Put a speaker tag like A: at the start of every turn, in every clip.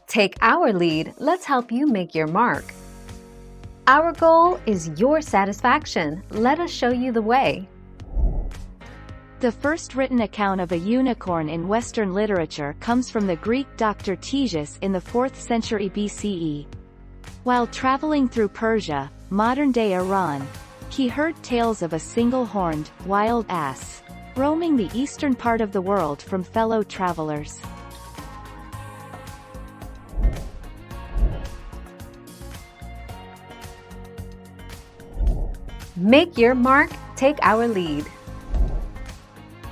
A: Take our lead, let's help you make your mark. Our goal is your satisfaction. Let us show you the way.
B: The first written account of a unicorn in Western literature comes from the Greek doctor Ctesias in the 4th century BCE. While traveling through Persia, modern-day Iran, he heard tales of a single-horned, wild ass, roaming the eastern part of the world from fellow travelers.
A: Make your mark, take our lead.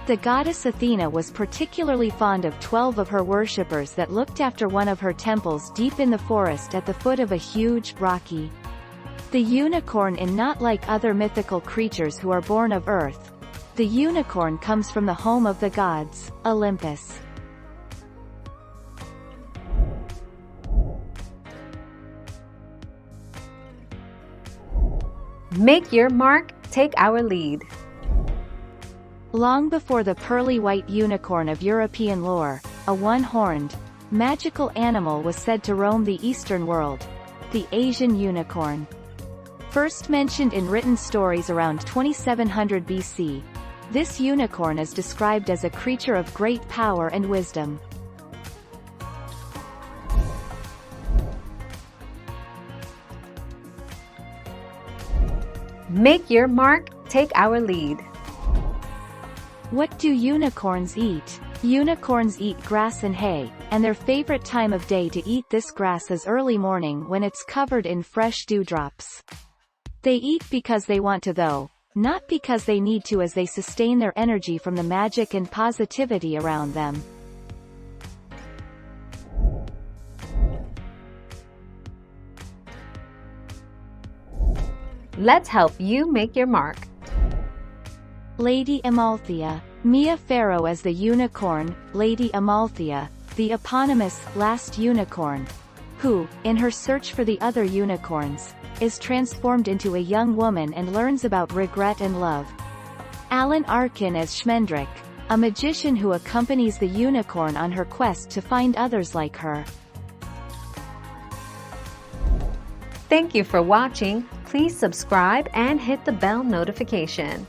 B: The goddess Athena was particularly fond of 12 of her worshippers that looked after one of her temples deep in the forest at the foot of a huge, rocky. The unicorn is not like other mythical creatures who are born of earth. The unicorn comes from the home of the gods, Olympus.
A: Make your mark, take our lead.
B: Long before the pearly white unicorn of European lore, a one-horned, magical animal was said to roam the eastern world, the Asian unicorn. First mentioned in written stories around 2700 BC, this unicorn is described as a creature of great power and wisdom.
A: Make your mark, take our lead.
B: What do unicorns eat? Unicorns eat grass and hay, and their favorite time of day to eat this grass is early morning when it's covered in fresh dewdrops. They eat because they want to though, not because they need to, as they sustain their energy from the magic and positivity around them.
A: Let's help you make your mark.
B: Lady Amalthea. Mia Farrow as the unicorn, Lady Amalthea, the eponymous last unicorn, who, in her search for the other unicorns, is transformed into a young woman and learns about regret and love. Alan Arkin as Schmendrick, a magician who accompanies the unicorn on her quest to find others like her.
A: Thank you for watching. Please subscribe and hit the bell notification.